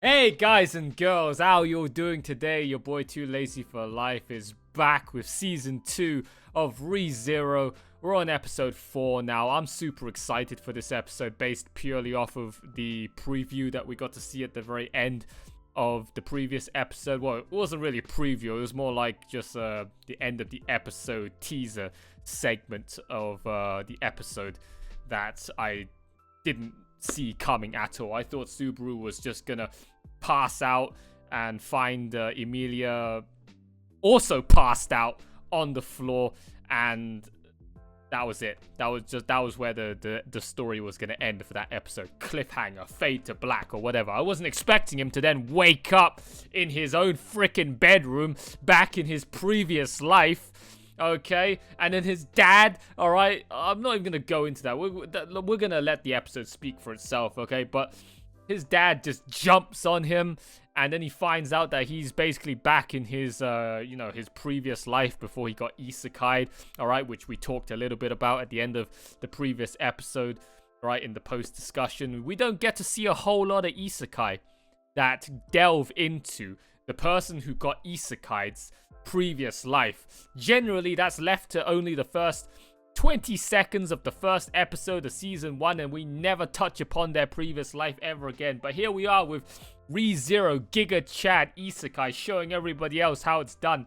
Hey guys and girls, how you doing today? Your boy Too Lazy for Life is back with season 2 of ReZero. We're on episode 4 now. I'm super excited for this episode based purely off of the preview that we got to see at the very end of the previous episode. Well, it wasn't really a preview, it was more like just the end of the episode teaser segment of the episode that I didn't see coming at all. I thought Subaru was just gonna pass out and find Emilia also passed out on the floor, and that was it. That was where the story was gonna end for that episode. Cliffhanger, fade to black or whatever. I wasn't expecting him to then wake up in his own freaking bedroom back in his previous life. Okay, and then his dad, all right, I'm not even gonna go into that. We're gonna let the episode speak for itself, okay? But his dad just jumps on him, and then he finds out that he's basically back in his his previous life before he got isekai'd, all right, which we talked a little bit about at the end of the previous episode, right, in the post discussion. We don't get to see a whole lot of isekai that delve into the person who got isekai'd's previous life. Generally, that's left to only the first 20 seconds of the first episode of season 1, and we never touch upon their previous life ever again. But here we are with ReZero Giga Chad Isekai, showing everybody else how it's done,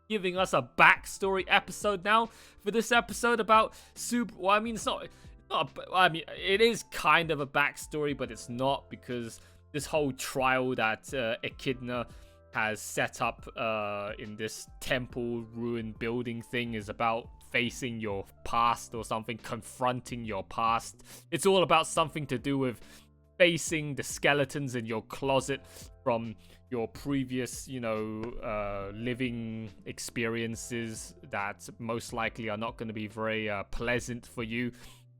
giving us a backstory episode now for this episode about Super. Well, I mean, it's not. I mean, it is kind of a backstory, but it's not, because this whole trial that Echidna has set up in this temple ruin building thing is about facing your past or something, confronting your past. It's all about something to do with facing the skeletons in your closet from your previous, living experiences that most likely are not going to be very pleasant for you.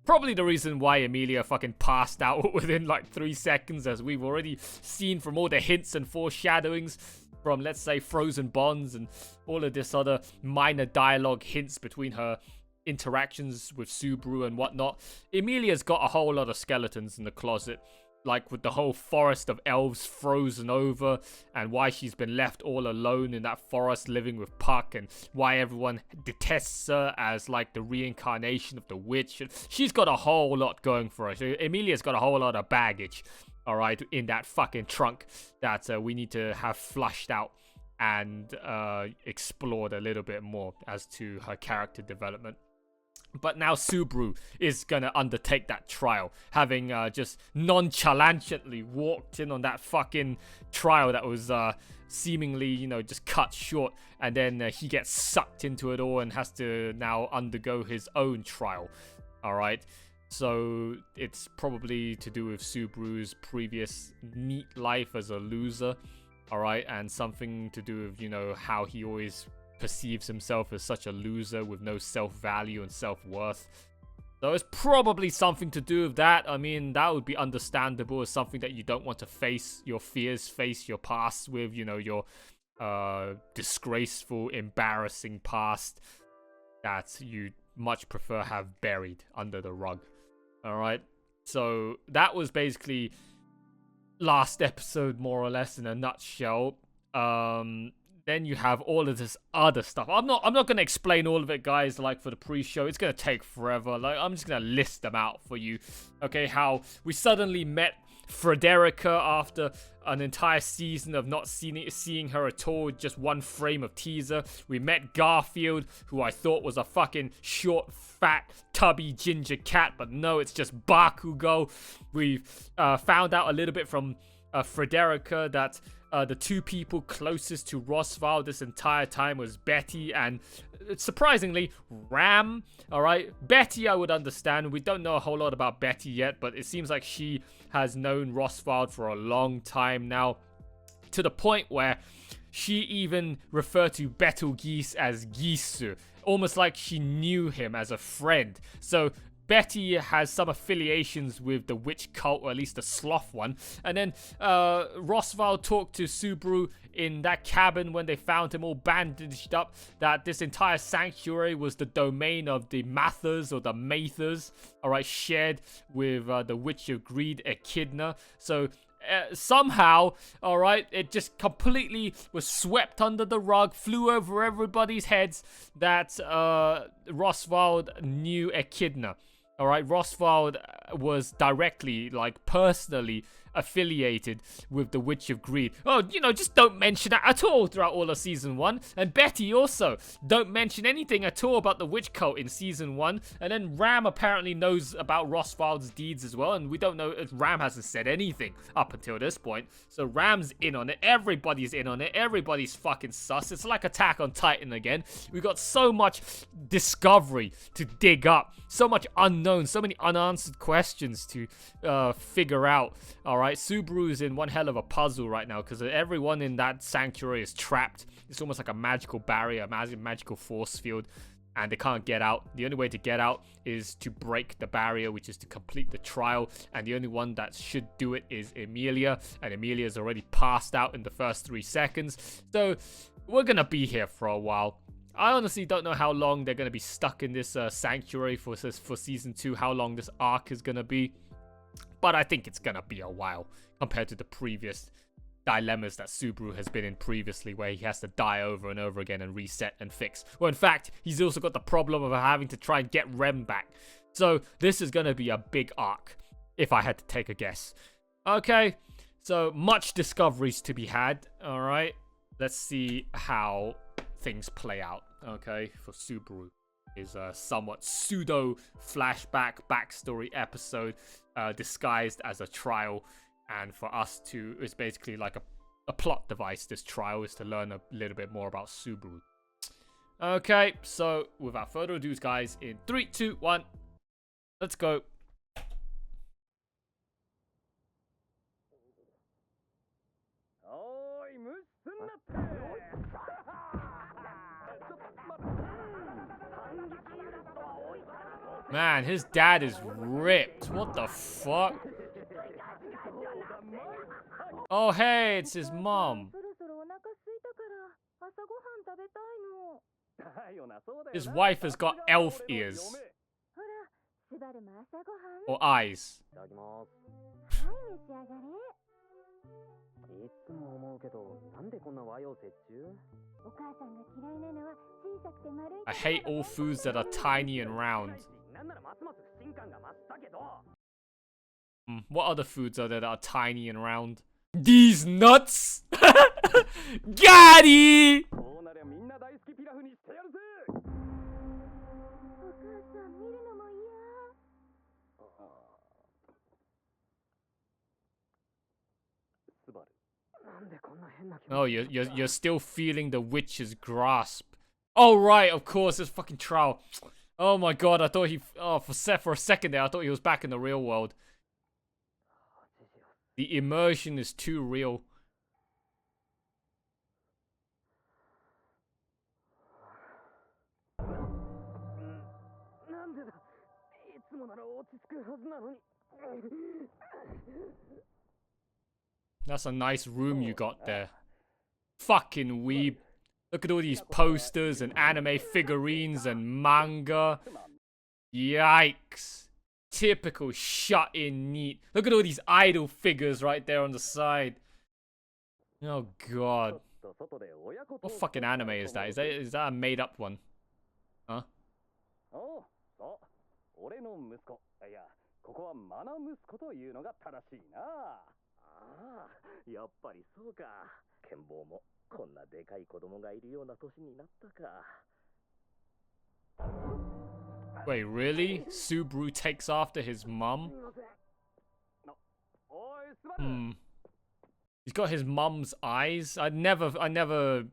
Probably the reason why Emilia fucking passed out within like 3 seconds, as we've already seen from all the hints and foreshadowings from, let's say, Frozen Bonds and all of this other minor dialogue hints between her interactions with Subaru and whatnot. Emilia's got a whole lot of skeletons in the closet, like with the whole forest of elves frozen over, and why she's been left all alone in that forest living with Puck, and why everyone detests her as like the reincarnation of the witch. She's got a whole lot going for her. So Emilia's got a whole lot of baggage, all right, in that fucking trunk that we need to have flushed out and explored a little bit more as to her character development. But now Subaru is going to undertake that trial, having just nonchalantly walked in on that fucking trial that was seemingly, just cut short. And then he gets sucked into it all and has to now undergo his own trial. All right. So it's probably to do with Subaru's previous neat life as a loser. All right. And something to do with, how he always perceives himself as such a loser with no self-value and self-worth. So it's probably something to do with that. I mean, that would be understandable as something that you don't want to face your fears, face your past with, your disgraceful, embarrassing past that you much prefer have buried under the rug. All right. So that was basically last episode, more or less, in a nutshell. Then you have all of this other stuff. I'm not going to explain all of it, guys, like for the pre-show. It's going to take forever. Like, I'm just going to list them out for you. Okay, how we suddenly met Frederica after an entire season of not seeing her at all, just one frame of teaser. We met Garfield, who I thought was a fucking short, fat, tubby ginger cat, but no, it's just Bakugo. We've found out a little bit from Frederica that the two people closest to Rosval this entire time was Betty and, surprisingly, Ram. All right, Betty I would understand. We don't know a whole lot about Betty yet, but it seems like she has known Rosval for a long time now, to the point where she even referred to Betelgeuse as Gisu, almost like she knew him as a friend. So Betty has some affiliations with the witch cult, or at least the sloth one. And then Rosval talked to Subaru in that cabin when they found him all bandaged up, that this entire sanctuary was the domain of the Mathers or the Mathers, all right, shared with the Witch of Greed, Echidna. So somehow, all right, it just completely was swept under the rug, flew over everybody's heads that Roswald knew Echidna. All right, Roswald was directly, like personally affiliated with the Witch of Greed. Oh, you know, just don't mention that at all throughout all of season 1. And Betty also don't mention anything at all about the witch cult in season 1. And then Ram apparently knows about Roswald's deeds as well, and we don't know if Ram hasn't said anything up until this point. So Ram's in on it, everybody's in on it, everybody's fucking sus. It's like Attack on Titan again. We got so much discovery to dig up, so much unknown, so many unanswered questions to figure out. Alright, Subaru's in one hell of a puzzle right now because everyone in that sanctuary is trapped. It's almost like a magical barrier, a magical force field, and they can't get out. The only way to get out is to break the barrier, which is to complete the trial, and the only one that should do it is Emilia, and Emilia's already passed out in the first 3 seconds. So we're gonna be here for a while. I honestly don't know how long they're gonna be stuck in this sanctuary for season 2, how long this arc is gonna be. But I think it's gonna be a while compared to the previous dilemmas that Subaru has been in previously, where he has to die over and over again and reset and fix. Well, in fact, he's also got the problem of having to try and get Rem back. So this is gonna be a big arc, if I had to take a guess. Okay, so much discoveries to be had. All right, let's see how things play out. Okay, for Subaru. Is a somewhat pseudo flashback backstory episode disguised as a trial, and for us to, it's basically like a plot device. This trial is to learn a little bit more about Subaru. Okay, so without further ado, guys, in 3, 2, 1, let's go. Man, his dad is ripped. What the fuck? Oh, hey, it's his mom. His wife has got elf ears. Or eyes. I hate all foods that are tiny and round. What other foods are there that are tiny and round? These nuts! Got Oh, you're still feeling the witch's grasp. Oh right, of course, this fucking trial. Oh my god, I thought he. Oh, for a second there, I thought he was back in the real world. The immersion is too real. That's a nice room you got there. Fucking weeb. Look at all these posters and anime figurines and manga. Yikes. Typical shut-in neat. Look at all these idol figures right there on the side. Oh god. What fucking anime is that? Is that a made-up one? Huh? Wait, really? Subaru takes after his mum? He's got his mum's eyes. I never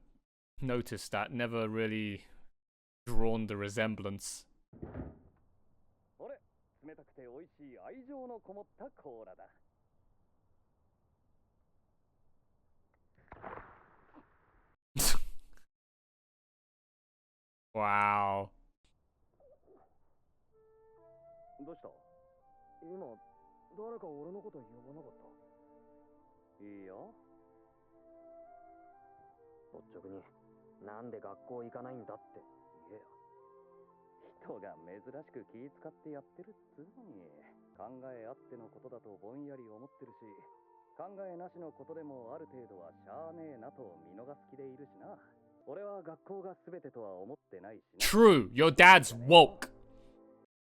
noticed that. Never really drawn the resemblance. Wow. 考えなしのことでもある程度はしゃあねえなと見逃す気でいるしな。俺は学校が全てとは思ってないしな。True, your dad's woke.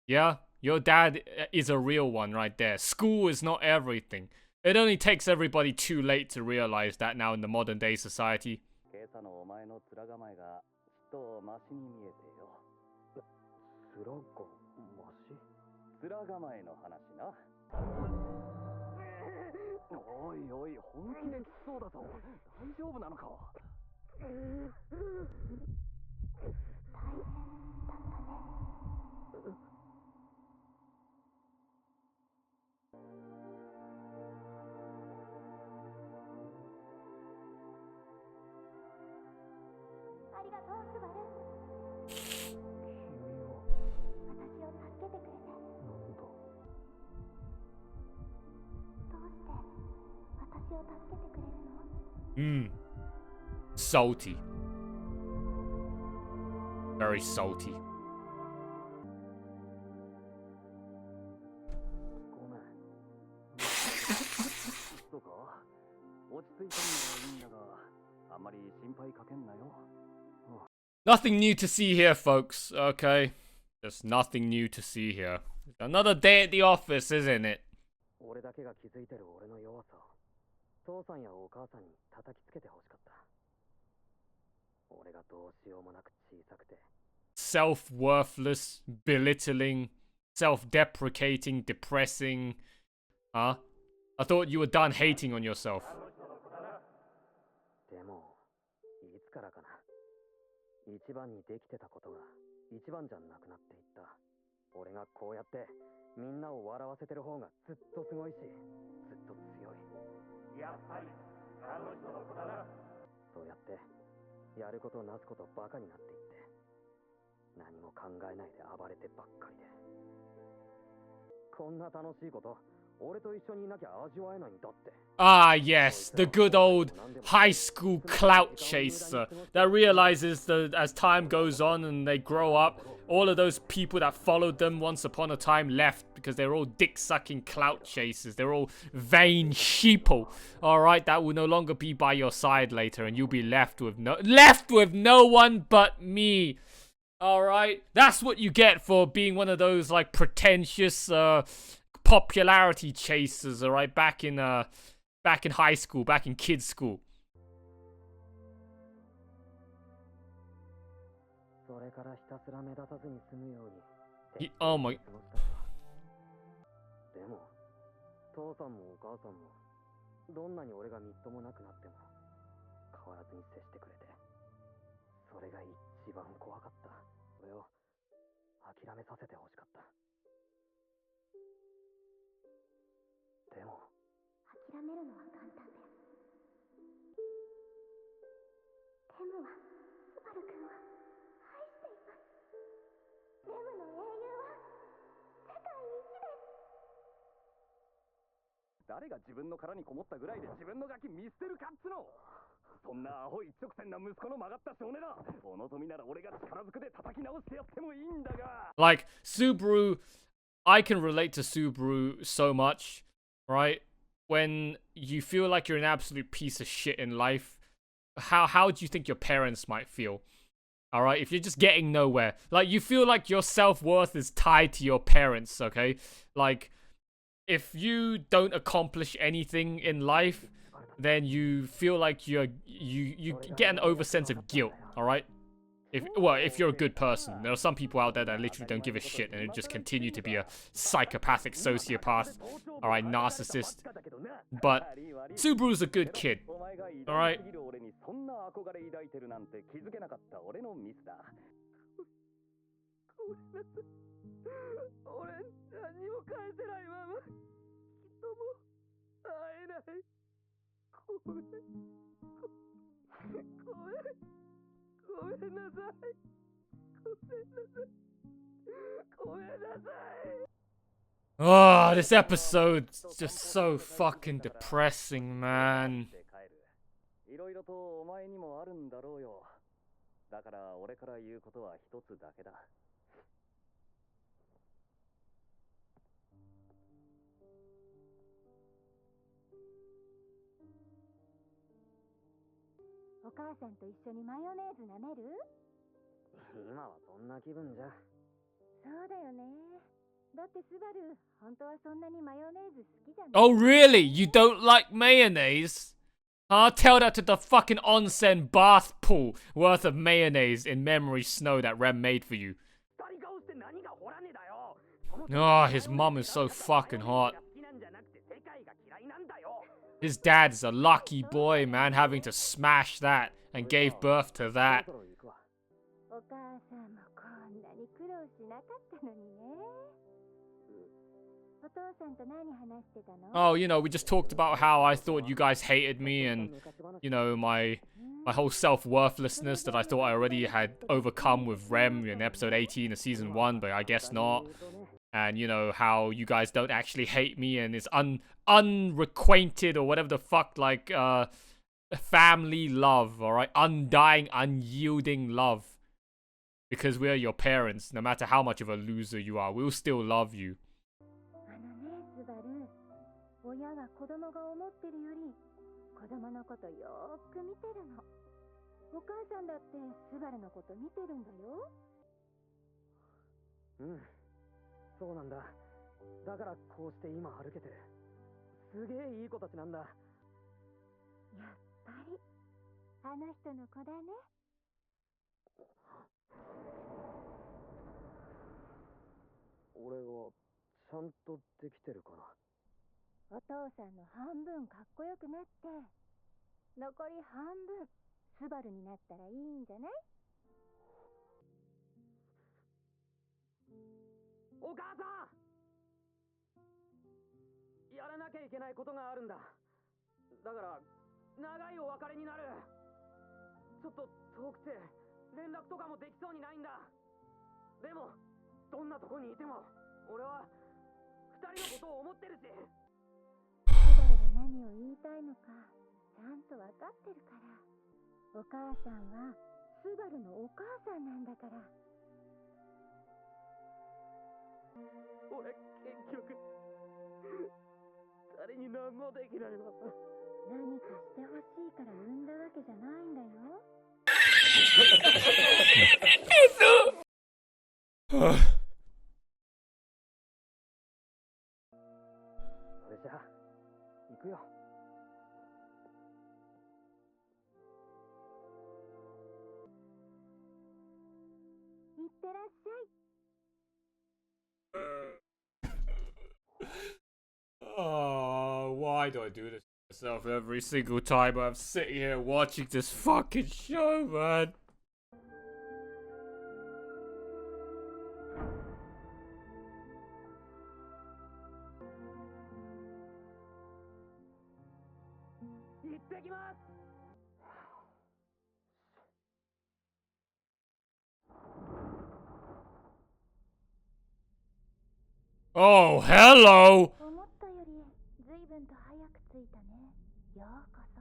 Yeah, your dad is a real one right there. School is not everything. It only takes everybody too late to realize that now in the modern day society. 今朝のお前の面構えがちとマシに見えてよ。面がマシ？面構えの話な。おいおい、本気できそうだぞ。大丈夫なのか？大変だったね。ありがとう、スバル。君は私を助けてくれて。なんだ。どうして私を助けてくれるの？Salty. Very salty. ごめん。そうか。落ち着いたのはいいんだが、あんまり心配かけんなよ。Nothing new to see here, folks. Okay. Just nothing new to see here. Another day at the office, isn't it? 俺だけが気づいてる俺の弱さを父さんやお母さんに叩きつけてほしかった。俺がどうしようもなく小さくて。Self-worthless, belittling, self-deprecating, depressing. Huh? I thought you were done hating on yourself. でも、いつからかな。一番にできてたことが一番じゃなくなっていった。俺がこうやってみんなを笑わせてる方がずっとすごいし、ずっと強い。やっぱりあの人の子だな。そうやってやることなすことバカになっていって、何も考えないで暴れてばっかりで。こんな楽しいこと俺と一緒にいなきゃ味わえないんだって。Ah, yes, the good old high school clout chaser that realizes that as time goes on and they grow up, all of those people that followed them once upon a time left because they're all dick-sucking clout chasers. They're all vain sheeple, all right, that will no longer be by your side later, and you'll be left with no one but me. All right, that's what you get for being one of those like pretentious popularity chasers, all right, back in high school, back in kids school. それからひたすら目立たずに済むように。Oh my. でも、父さんもお母さんも、どんなに俺がみっともなくなっても、変わらずに接してくれて。それが一番怖かった。俺を諦めさせてほしかった。でも、諦めるのは簡単だよ。テムはスバル君を愛しています。テムの英雄は世界一です。誰が自分の殻にこもったぐらいで自分のガキ見捨てるかっつの。そんなアホ一直線な息子の曲がった少年だ。お望みなら俺が力ずくで叩き直してやってもいいんだが。Like Subaru, I can relate to Subaru so much, right? When you feel like you're an absolute piece of shit in life, how do you think your parents might feel? All right, if you're just getting nowhere, like you feel like your self-worth is tied to your parents, okay? Like if you don't accomplish anything in life, then you feel like you get an over sense of guilt, all right? If you're a good person. There are some people out there that literally don't give a shit and just continue to be a psychopathic sociopath, all right, narcissist. But Subaru's a good kid, all right? Oh, this episode's just so fucking depressing, man. いろいろとお前にもあるんだろうよ。だから俺から言うことは一つだけだ。お母さんと一緒にマヨネーズ舐める？今はそんな気分じゃ。そうだよね。だってスバル、本当はそんなにマヨネーズ好きじゃない。Oh, really? You don't like mayonnaise? Huh? Tell that to the fucking onsen bath pool worth of mayonnaise in memory snow that Rem made for you. Oh, his mum is so fucking hot. His dad is a lucky boy, man, having to smash that and gave birth to that. お母さんもこんなに苦労しなかったのにね。お父さんと何話してたの？ Oh, you know, we just talked about how I thought you guys hated me and, you know, my whole self-worthlessness that I thought I already had overcome with Rem in episode 18 of season 1, but I guess not. And, you know, how you guys don't actually hate me and it's unrequited or whatever the fuck, like, family love, alright? Undying, unyielding love. Because we're your parents, no matter how much of a loser you are, we'll still love you. スバル、親は子供が思ってるより子供のことよーく見てるの。お母さんだってスバルのこと見てるんだよ。うん、そうなんだ。だからこうして今歩けてる。すげえいい子たちなんだ。やっぱりあの人の子だね。俺がちゃんとできてるかな。お父さんの半分かっこよくなって残り半分スバルになったらいいんじゃない？お母さん、やらなきゃいけないことがあるんだ。だから長いお別れになる。ちょっと遠くて連絡とかもできそうにないんだ。でもどんなとこにいても俺は二人のことを思ってるし。スバルが何を言いたいのかちゃんと分かってるから。お母さんはスバルのお母さんなんだから。俺結局誰に何もできないわ。何かしてほしいから産んだわけじゃないんだよ。それじゃあ行くよ。いってらっしゃい。Oh, why do I do this to myself every single time I'm sitting here watching this fucking show, man? Oh, hello! 思ったより随分と早く着いたね。ようこそ。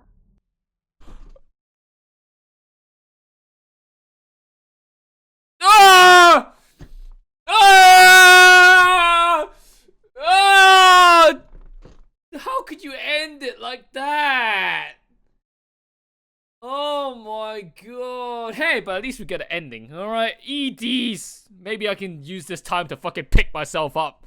Ah! Ah! Ah! How could you end it like that? Oh my god. Hey, but at least we get an ending, alright? EDs! Maybe I can use this time to fucking pick myself up.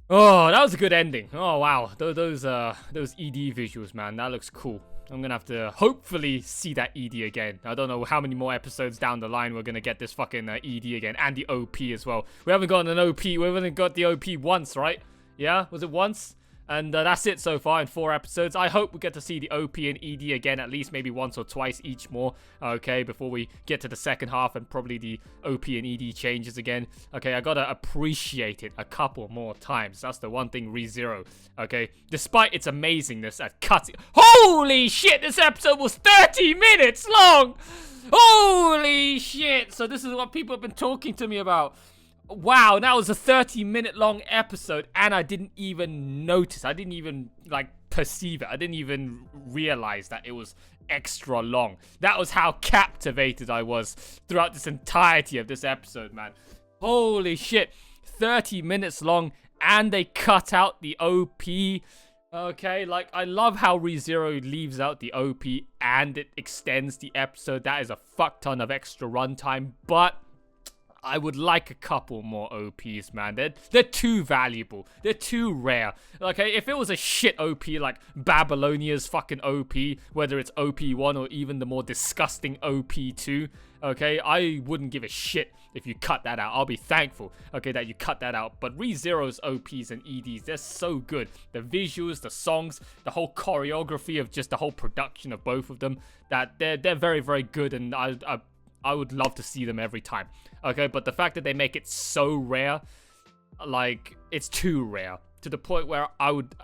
Oh, that was a good ending. Oh wow, those ED visuals, man, that looks cool. I'm gonna have to hopefully see that ED again. I don't know how many more episodes down the line we're gonna get this fucking ED again, and the OP as well. We haven't gotten an OP. We haven't got the OP once, right? Yeah, was it once? And that's it so far in 4 episodes. I hope we get to see the OP and ED again at least maybe once or twice each more. Okay, before we get to the second half and probably the OP and ED changes again. Okay, I gotta appreciate it a couple more times. That's the one thing ReZero. Okay, despite its amazingness at cutting. Holy shit, this episode was 30 minutes long! Holy shit! So this is what people have been talking to me about. Wow, that was a 30-minute long episode and I didn't even notice. I didn't even, like, perceive it. I didn't even realize that it was extra long. That was how captivated I was throughout this entirety of this episode, man. Holy shit. 30 minutes long, and they cut out the OP. Okay, like, I love how ReZero leaves out the OP and it extends the episode. That is a fuck ton of extra runtime, but I would like a couple more OPs, man. They're too valuable. They're too rare. Okay, if it was a shit OP like Babylonia's fucking OP, whether it's OP1 or even the more disgusting OP2, okay, I wouldn't give a shit if you cut that out. I'll be thankful, okay, that you cut that out. But ReZero's OPs and EDs, they're so good. The visuals, the songs, the whole choreography of just the whole production of both of them, that they're very, very good, and I would love to see them every time. Okay, but the fact that they make it so rare, like, it's too rare. To the point where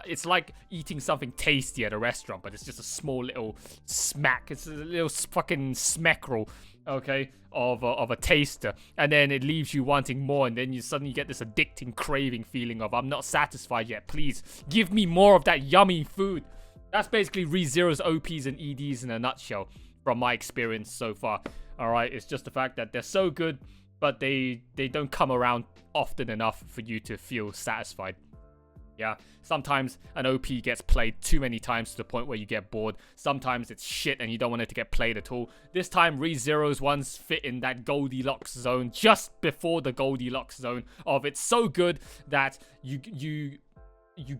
it's like eating something tasty at a restaurant, but it's just a small little smack. It's a little fucking smackerel, okay, of a taster. And then it leaves you wanting more, and then you suddenly get this addicting craving feeling of, I'm not satisfied yet, please, give me more of that yummy food. That's basically ReZero's OPs and EDs in a nutshell, from my experience so far. Alright, it's just the fact that they're so good, but they don't come around often enough for you to feel satisfied. Yeah, sometimes an OP gets played too many times to the point where you get bored. Sometimes it's shit and you don't want it to get played at all. This time, ReZero's ones fit in that Goldilocks zone, just before the Goldilocks zone of it's so good that you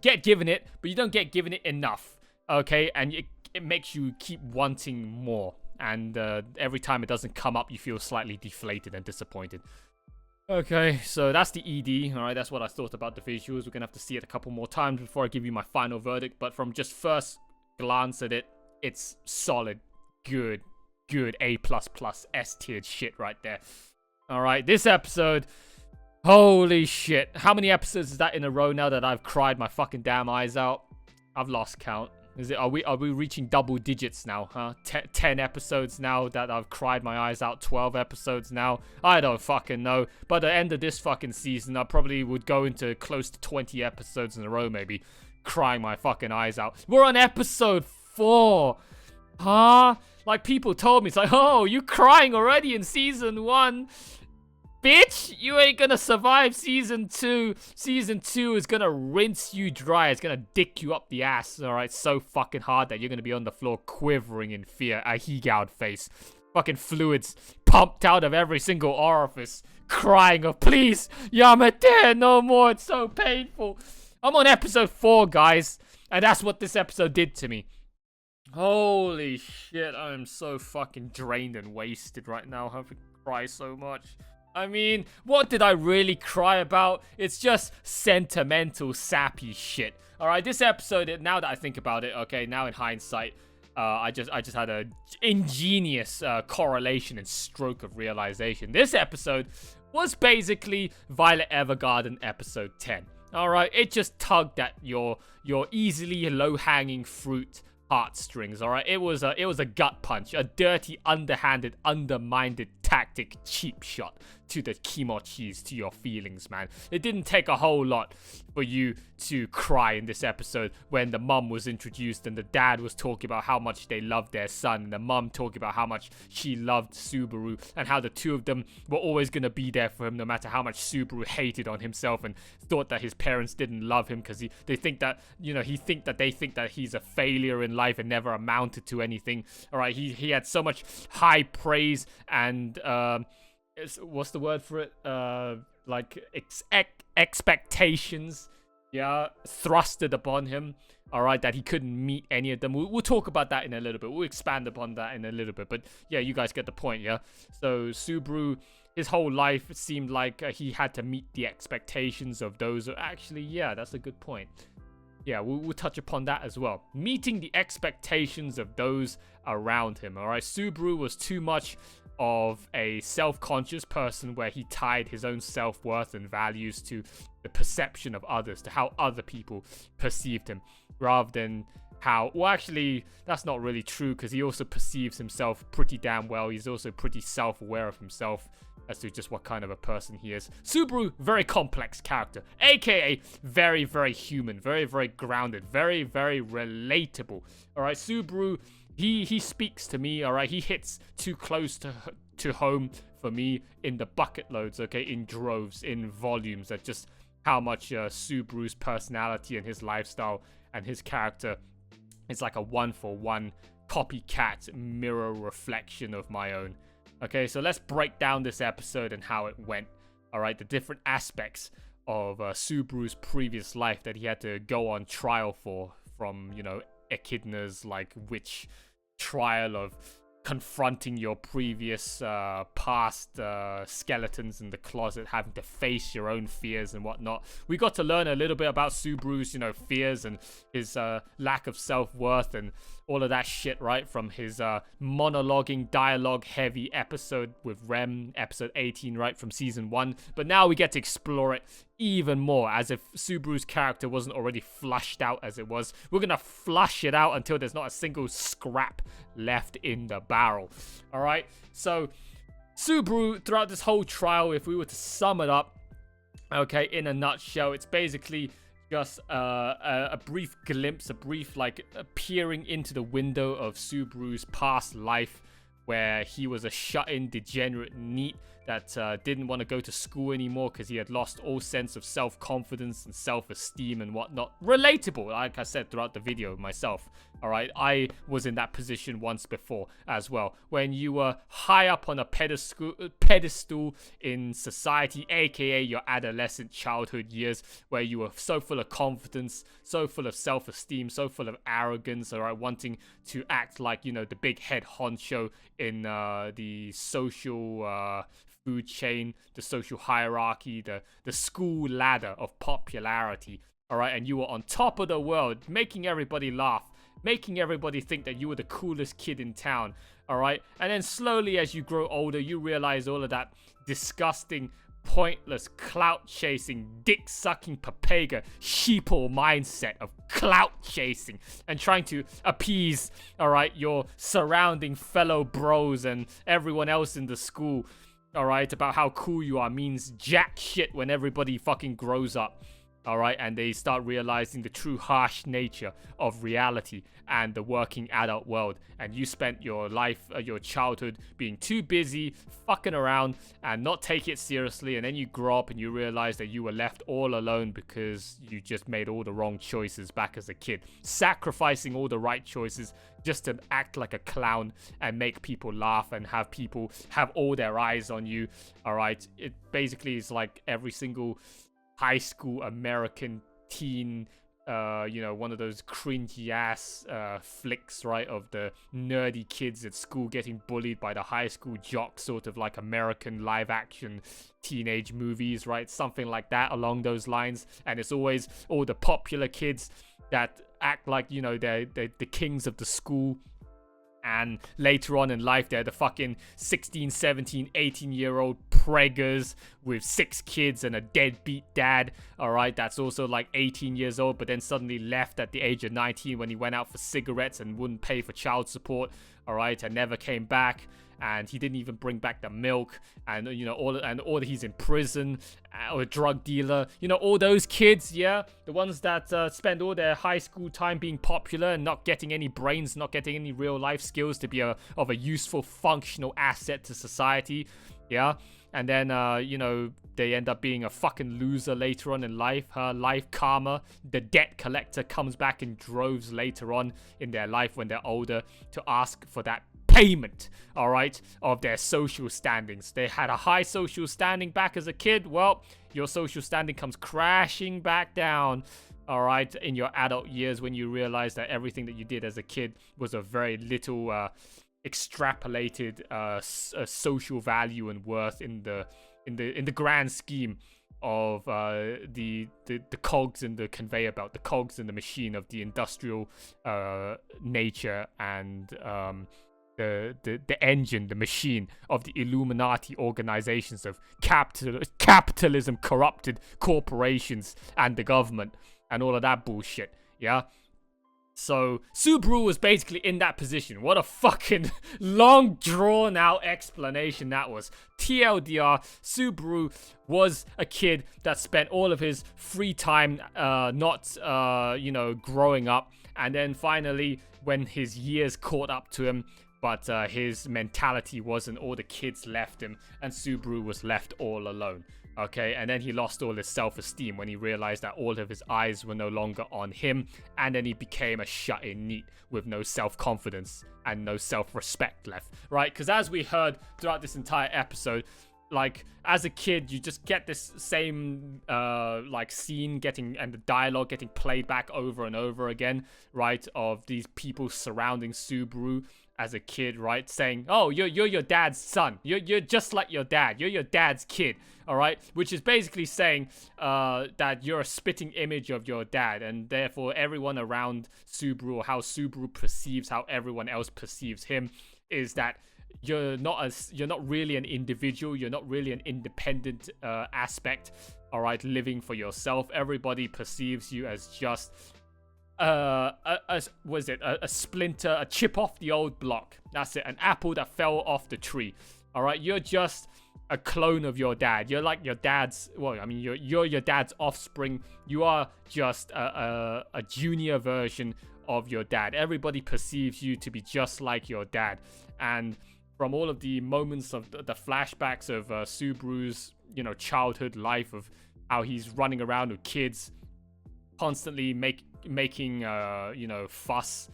get given it, but you don't get given it enough. Okay, and it makes you keep wanting more. And every time it doesn't come up, you feel slightly deflated and disappointed. Okay, so that's the ED. Alright, that's what I thought about the visuals. We're gonna have to see it a couple more times before I give you my final verdict. But from just first glance at it, it's solid, good, A++, S-tiered shit right there. Alright, this episode, holy shit. How many episodes is that in a row now that I've cried my fucking damn eyes out? I've lost count. Are we reaching double digits now, huh? 10 episodes now that I've cried my eyes out. 12 episodes now. I don't fucking know. By the end of this fucking season, I probably would go into close to 20 episodes in a row, maybe, crying my fucking eyes out. We're on episode 4. Huh? Like, people told me, it's like, oh, you crying already in season 1? Bitch, you ain't gonna survive season 2. Season 2 is gonna rinse you dry. It's gonna dick you up the ass, alright? So fucking hard that you're gonna be on the floor quivering in fear. A he-gout face. Fucking fluids pumped out of every single orifice. Crying of, please, Yamete, no more. It's so painful. I'm on episode 4, guys. And that's what this episode did to me. Holy shit, I am so fucking drained and wasted right now. I have to cry so much. I mean, what did I really cry about? It's just sentimental, sappy shit. Alright, this episode, now that I think about it, okay, now in hindsight, I just had a ingenious correlation and stroke of realization. This episode was basically Violet Evergarden episode 10. Alright, it just tugged at your easily low-hanging fruit heartstrings. Alright, it was a gut punch, a dirty, underhanded, undermined tactic cheap shot to the kimochis, to your feelings, man. It didn't take a whole lot for you to cry in this episode when the mum was introduced and the dad was talking about how much they loved their son, and the mum talking about how much she loved Subaru and how the two of them were always going to be there for him no matter how much Subaru hated on himself and thought that his parents didn't love him because they think that he's a failure in life and never amounted to anything. All right, he had so much high praise and what's the word for it? Like expectations, yeah, thrusted upon him. All right, that he couldn't meet any of them. We'll talk about that in a little bit. We'll expand upon that in a little bit. But yeah, you guys get the point, yeah? So Subaru, his whole life, it seemed like he had to meet the expectations of those. Actually, yeah, that's a good point. Yeah, we'll touch upon that as well. Meeting the expectations of those around him, all right? Subaru was too much of a self-conscious person where he tied his own self-worth and values to the perception of others, to how other people perceived him, rather than how, well, actually, that's not really true because he also perceives himself pretty damn well. He's also pretty self-aware of himself as to just what kind of a person he is. Subaru, very complex character, aka very, very human, very, very grounded, very, very relatable. All right, Subaru, he speaks to me. All right, he hits too close to home for me in the bucket loads. Okay, in droves, in volumes. That just how much Subaru's personality and his lifestyle and his character is like a one-for-one copycat mirror reflection of my own. Okay, so let's break down this episode and how it went. All right, the different aspects of Subaru's previous life that he had to go on trial for, from, you know, Echidna's like witch trial of confronting your previous past skeletons in the closet, having to face your own fears and whatnot. We got to learn a little bit about Subaru's, you know, fears and his lack of self-worth and all of that shit, right? From his monologuing, dialogue-heavy episode with Rem, episode 18, right, from season 1. But now we get to explore it even more, as if Subaru's character wasn't already flushed out as it was. We're gonna flush it out until there's not a single scrap left in the barrel. All right, so Subaru, throughout this whole trial, if we were to sum it up, okay, in a nutshell, it's basically just a brief glimpse, a brief like peering into the window of Subaru's past life, where he was a shut-in degenerate NEET that didn't want to go to school anymore because he had lost all sense of self-confidence and self-esteem and whatnot. Relatable, like I said throughout the video myself. All right, I was in that position once before as well, when you were high up on a pedestal in society, aka your adolescent childhood years, where you were so full of confidence, so full of self-esteem, so full of arrogance, all right, wanting to act like, you know, the big head honcho in the social food chain, the social hierarchy, the school ladder of popularity, all right, and you were on top of the world, making everybody laugh, making everybody think that you were the coolest kid in town, all right? And then slowly as you grow older, you realize all of that disgusting, pointless, clout-chasing, dick-sucking, papega, sheeple mindset of clout-chasing and trying to appease, all right, your surrounding fellow bros and everyone else in the school, all right, about how cool you are means jack shit when everybody fucking grows up. All right, and they start realizing the true harsh nature of reality and the working adult world. And you spent your life, your childhood, being too busy, fucking around, and not take it seriously. And then you grow up and you realize that you were left all alone because you just made all the wrong choices back as a kid, sacrificing all the right choices just to act like a clown and make people laugh and have people have all their eyes on you. All right, it basically is like every single high school American teen, you know, one of those cringy ass flicks, right, of the nerdy kids at school getting bullied by the high school jocks, sort of like American live action teenage movies, right? Something like that along those lines. And it's always all the popular kids that act like, you know, they're the kings of the school. And later on in life, they're the fucking 16, 17, 18-year-old preggers with 6 kids and a deadbeat dad, all right, that's also like 18 years old, but then suddenly left at the age of 19 when he went out for cigarettes and wouldn't pay for child support, all right, and never came back. And he didn't even bring back the milk, and you know, all he's in prison, or a drug dealer. You know, all those kids, yeah, the ones that spend all their high school time being popular and not getting any brains, not getting any real life skills to be of a useful, functional asset to society, yeah. And then you know, they end up being a fucking loser later on in life. Life karma, the debt collector comes back in droves later on in their life when they're older to ask for that payment, all right, of their social standings. They had a high social standing back as a kid. Well, your social standing comes crashing back down, all right, in your adult years when you realize that everything that you did as a kid was of very little extrapolated social value and worth in the grand scheme of the cogs in the conveyor belt, the cogs in the machine of the industrial nature and the engine, the machine of the Illuminati organizations of capitalism, corrupted corporations, and the government, and all of that bullshit, yeah? So Subaru was basically in that position. What a fucking long drawn out explanation that was. TLDR, Subaru was a kid that spent all of his free time not growing up, and then finally when his years caught up to him, but his mentality wasn't, all the kids left him and Subaru was left all alone. Okay, and then he lost all his self-esteem when he realized that all of his eyes were no longer on him, and then he became a shut-in NEET with no self-confidence and no self-respect left, right? Because as we heard throughout this entire episode, like, as a kid, you just get this same scene and the dialogue getting played back over and over again, right? Of these people surrounding Subaru as a kid, right? Saying, oh, you're your dad's son. You're just like your dad. You're your dad's kid, all right? Which is basically saying that you're a spitting image of your dad, and therefore everyone around Subaru, or how Subaru perceives how everyone else perceives him, is that you're not really an individual. You're not really an independent aspect, all right, living for yourself. Everybody perceives you as just a splinter, a chip off the old block. That's it, an apple that fell off the tree. All right, you're just a clone of your dad. You're like your dad's, you're your dad's offspring. You are just a junior version of your dad. Everybody perceives you to be just like your dad. And from all of the moments of the flashbacks of Subaru's, childhood life, of how he's running around with kids, constantly making fuss,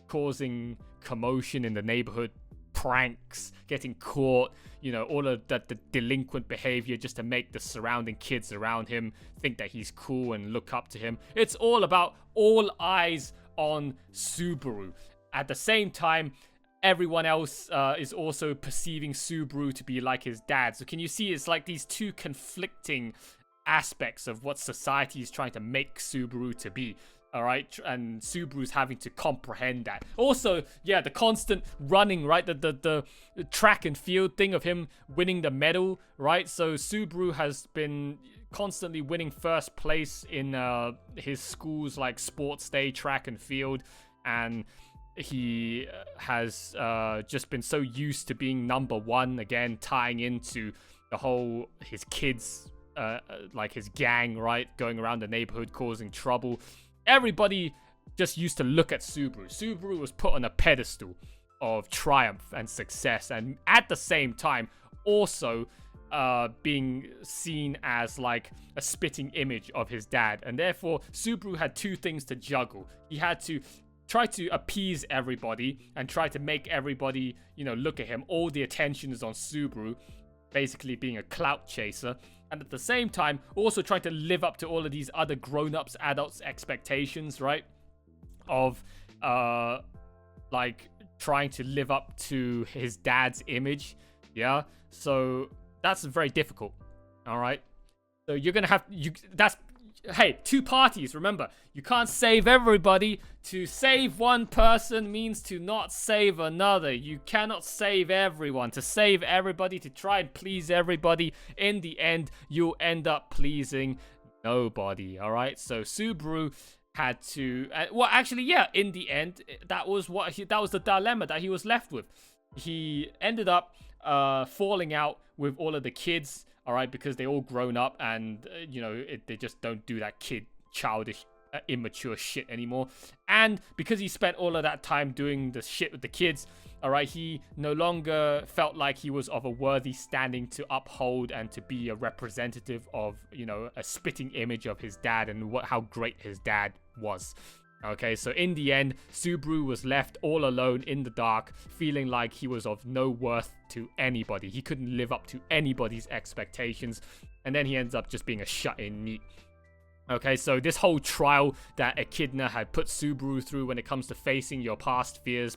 causing commotion in the neighborhood, pranks, getting caught, all of that, the delinquent behavior just to make the surrounding kids around him think that he's cool and look up to him. It's all about all eyes on Subaru. At the same time, everyone else is also perceiving Subaru to be like his dad. So can you see, it's like these two conflicting aspects of what society is trying to make Subaru to be. All right, and Subaru's having to comprehend that. Also, yeah, the constant running, right? The track and field thing of him winning the medal, right? So Subaru has been constantly winning first place in his school's like sports day track and field, and he has just been so used to being number one, again tying into the whole his kids, like his gang, right, going around the neighborhood causing trouble. Everybody just used to look at Subaru. Subaru was put on a pedestal of triumph and success, and at the same time also being seen as like a spitting image of his dad. And therefore Subaru had two things to juggle. He had to try to appease everybody and try to make everybody, look at him. All the attention is on Subaru, basically being a clout chaser. And at the same time, also trying to live up to all of these other grown-ups, adults' expectations, right? Of, like, trying to live up to his dad's image, yeah? So, that's very difficult, all right? So, you're gonna have, hey, two parties, remember, you can't save everybody. To save one person means to not save another. You cannot save everyone. To save everybody, to try and please everybody, in the end, you'll end up pleasing nobody, all right? So Subaru had to, in the end, that was the dilemma that he was left with. He ended up falling out with all of the kids, all right, because they all grown up, and they just don't do that childish, immature shit anymore. And because he spent all of that time doing the shit with the kids, all right, he no longer felt like he was of a worthy standing to uphold and to be a representative of, a spitting image of his dad and how great his dad was. Okay, so in the end, Subaru was left all alone in the dark, feeling like he was of no worth to anybody. He couldn't live up to anybody's expectations, and then he ends up just being a shut-in NEET. Okay, so this whole trial that Echidna had put Subaru through when it comes to facing your past fears,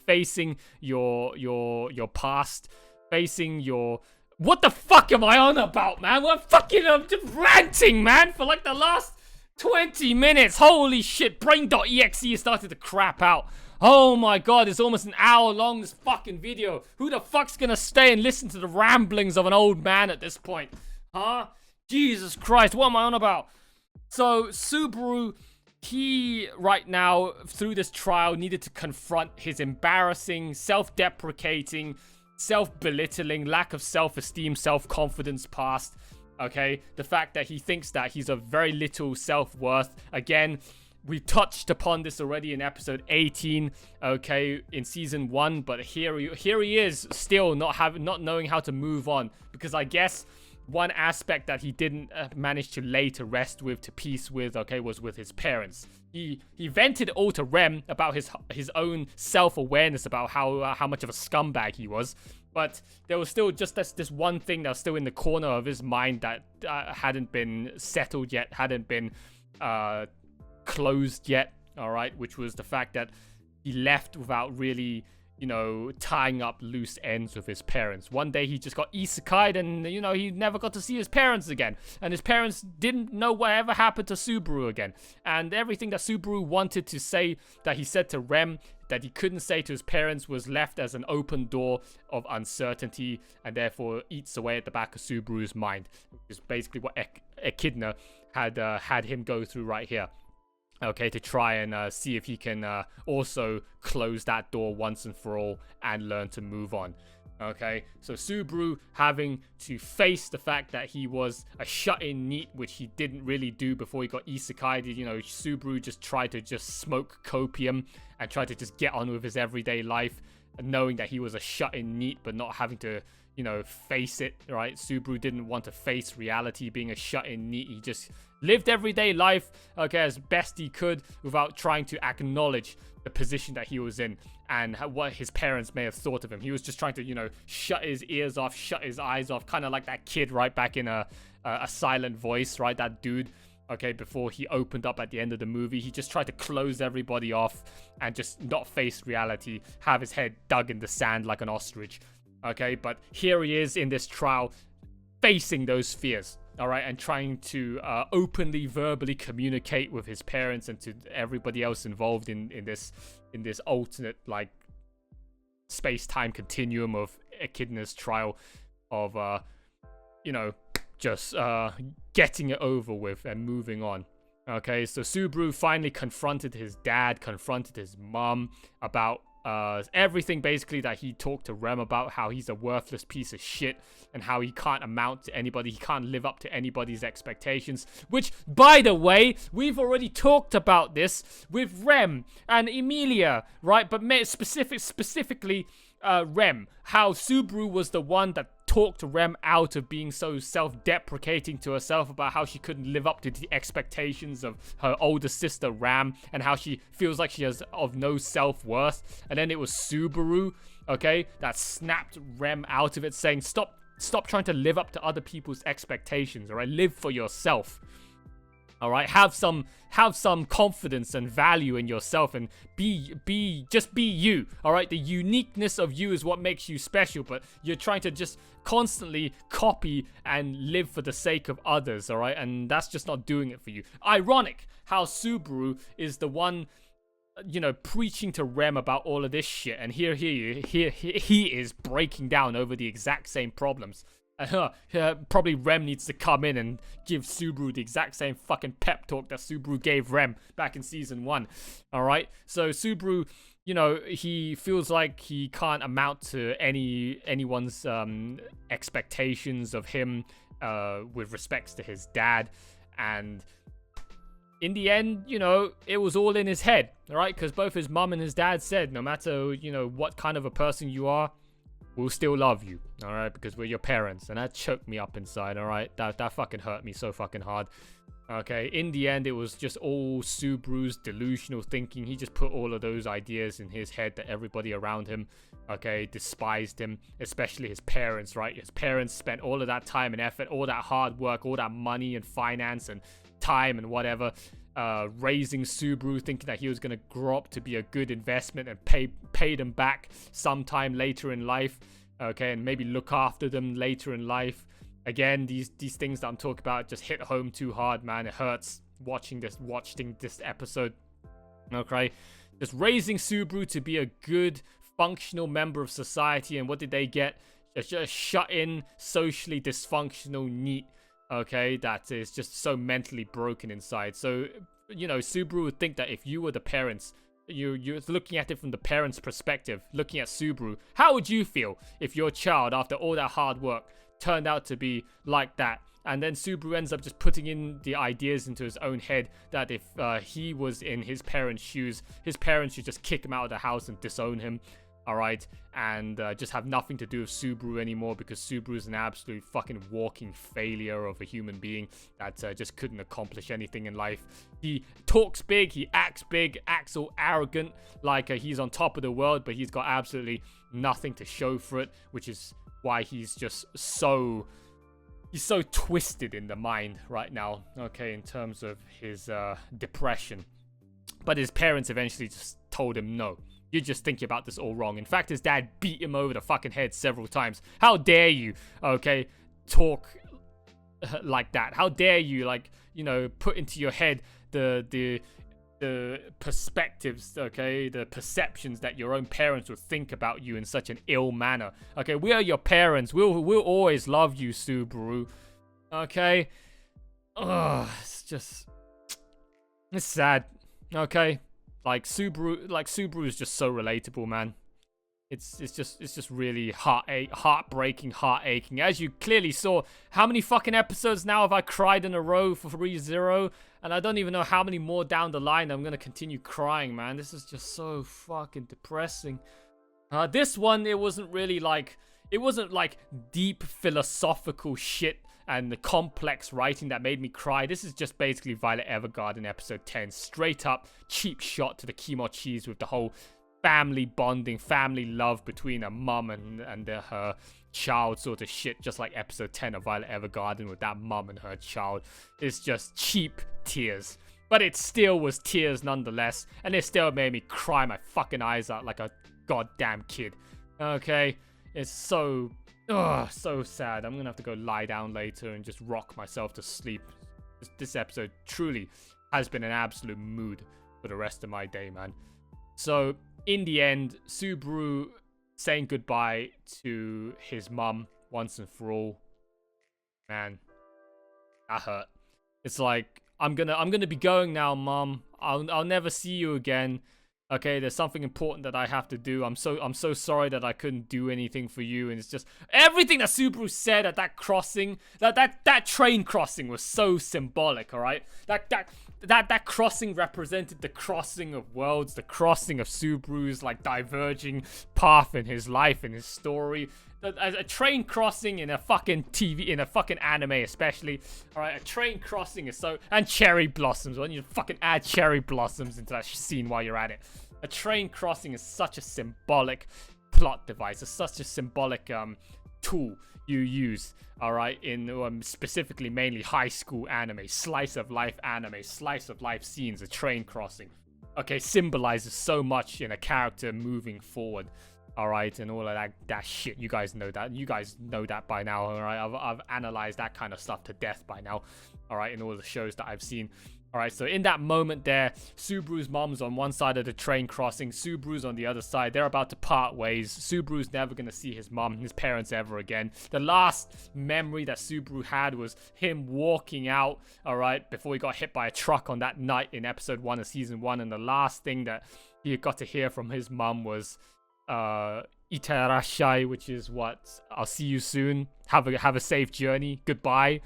facing your past, facing your... What the fuck am I on about, man? I'm just ranting, man, for like the last 20 minutes. Holy shit, brain.exe started to crap out. Oh my god, it's almost an hour long, this fucking video. Who the fuck's gonna stay and listen to the ramblings of an old man at this point? Huh? Jesus Christ, what am I on about? So Subaru he, right now, through this trial, needed to confront his embarrassing, self-deprecating, self-belittling, lack of self-esteem, self-confidence past. Okay, the fact that he thinks that he's of very little self-worth. Again, we touched upon this already in episode 18, okay, in season 1, but here he is, still not knowing how to move on, because I guess one aspect that he didn't manage to lay to rest with, to peace with, okay, was with his parents. He vented all to Rem about his own self-awareness about how much of a scumbag he was, but there was still just this one thing that was still in the corner of his mind that hadn't been settled yet, hadn't been closed yet, all right, which was the fact that he left without really, you know, tying up loose ends with his parents. One day he just got isekai'd and, you know, he never got to see his parents again. And his parents didn't know whatever happened to Subaru again. And everything that Subaru wanted to say that he said to Rem that he couldn't say to his parents was left as an open door of uncertainty, and therefore eats away at the back of Subaru's mind, which is basically what Echidna had him go through right here. Okay, to try and see if he can also close that door once and for all and learn to move on. Okay, so Subaru having to face the fact that he was a shut-in NEET, which he didn't really do before he got isekai'd. You know, Subaru just tried to just smoke copium and try to just get on with his everyday life, knowing that he was a shut-in NEET, but not having to, you know, face it, right? Subaru didn't want to face reality being a shut-in NEET. He just lived everyday life, okay, as best he could without trying to acknowledge the position that he was in and what his parents may have thought of him. He was just trying to, you know, shut his ears off, shut his eyes off, kind of like that kid right back in a silent voice, right? That dude, okay, before he opened up at the end of the movie. He just tried to close everybody off and just not face reality, have his head dug in the sand like an ostrich. Okay, but here he is in this trial, facing those fears, all right, and trying to openly, verbally communicate with his parents and to everybody else involved in this alternate, like, space-time continuum of Echidna's trial of, you know, just getting it over with and moving on. Okay, so Subaru finally confronted his dad, confronted his mom about everything basically that he talked to Rem about, how he's a worthless piece of shit and how he can't amount to anybody, he can't live up to anybody's expectations, which, by the way, we've already talked about this with Rem and Emilia, right? But specifically Rem, how Subaru was the one that talked Rem out of being so self-deprecating to herself about how she couldn't live up to the expectations of her older sister Ram and how she feels like she has of no self-worth. And then it was Subaru, okay, that snapped Rem out of it, saying stop trying to live up to other people's expectations, all right? Live for yourself. All right, have some confidence and value in yourself and just be you. All right, the uniqueness of you is what makes you special, but you're trying to just constantly copy and live for the sake of others. All right, and that's just not doing it for you. Ironic how Subaru is the one, you know, preaching to Rem about all of this shit, and here he is breaking down over the exact same problems. Probably Rem needs to come in and give Subaru the exact same fucking pep talk that Subaru gave Rem back in season 1. Alright, so Subaru, you know, he feels like he can't amount to anyone's expectations of him with respects to his dad, and in the end, you know, it was all in his head, alright, because both his mum and his dad said, no matter, you know, what kind of a person you are, we'll still love you, alright, because we're your parents. And that choked me up inside, alright? That fucking hurt me so fucking hard. Okay, in the end, it was just all Subaru's delusional thinking. He just put all of those ideas in his head that everybody around him, okay, despised him, especially his parents, right? His parents spent all of that time and effort, all that hard work, all that money and finance and time and whatever, raising Subaru, thinking that he was going to grow up to be a good investment and pay them back sometime later in life, okay, and maybe look after them later in life. Again, these things that I'm talking about just hit home too hard, man. It hurts watching this episode, okay? Just raising Subaru to be a good, functional member of society, and what did they get? Just a shut-in, socially dysfunctional NEET, okay, that is just so mentally broken inside. So, you know, Subaru would think that if you were the parents, you're looking at it from the parents' perspective, looking at Subaru, how would you feel if your child, after all that hard work, turned out to be like that? And then Subaru ends up just putting in the ideas into his own head that if he was in his parents' shoes, his parents should just kick him out of the house and disown him. Alright, and just have nothing to do with Subaru anymore, because Subaru is an absolute fucking walking failure of a human being that just couldn't accomplish anything in life. He talks big, he acts all arrogant, like he's on top of the world, but he's got absolutely nothing to show for it, which is why he's just so... He's so twisted in the mind right now, okay, in terms of his depression. But his parents eventually just told him no. You're just thinking about this all wrong. In fact, his dad beat him over the fucking head several times. How dare you, okay, talk like that? How dare you, like, you know, put into your head the perspectives, okay, the perceptions that your own parents would think about you in such an ill manner. Okay, we are your parents. We'll always love you, Subaru. Okay? Ugh, it's sad. Okay? Like Subaru is just so relatable, man. It's just really heartbreaking, heart-aching. As you clearly saw, how many fucking episodes now have I cried in a row for ReZero? And I don't even know how many more down the line I'm gonna continue crying, man. This is just so fucking depressing. This one, it wasn't like deep philosophical shit and the complex writing that made me cry. This is just basically Violet Evergarden episode 10. Straight up cheap shot to the Kimochis with the whole family bonding, family love between a mum and her child sort of shit, just like episode 10 of Violet Evergarden with that mum and her child. It's just cheap tears. But it still was tears nonetheless, and it still made me cry my fucking eyes out like a goddamn kid. Okay? It's so sad. I'm gonna have to go lie down later and just rock myself to sleep. This episode truly has been an absolute mood for the rest of my day, man. So, in the end, Subaru saying goodbye to his mum once and for all. Man, that hurt. It's like, I'm gonna be going now, mum. I'll never see you again. Okay, there's something important that I have to do. I'm so sorry that I couldn't do anything for you. And it's just everything that Subaru said at that crossing, that train crossing was so symbolic. All right, that crossing represented the crossing of worlds, the crossing of Subaru's like diverging path in his life and his story. A train crossing in a fucking TV, in a fucking anime especially. Alright, a train crossing is so... And cherry blossoms. Why don't you fucking add cherry blossoms into that scene while you're at it? A train crossing is such a symbolic plot device. It's such a symbolic tool you use, alright, in specifically mainly high school anime. Slice of life anime. Slice of life scenes. A train crossing. Okay, symbolizes so much in a character moving forward. Alright, and all of that shit. You guys know that. You guys know that by now, alright? I've analyzed that kind of stuff to death by now, alright, in all the shows that I've seen. Alright, so in that moment there, Subaru's mom's on one side of the train crossing, Subaru's on the other side. They're about to part ways. Subaru's never going to see his mom, his parents ever again. The last memory that Subaru had was him walking out, alright, before he got hit by a truck on that night in episode 1 of season 1. And the last thing that he got to hear from his mom was... Iterashai, which is what? I'll see you soon. Have a safe journey. Goodbye.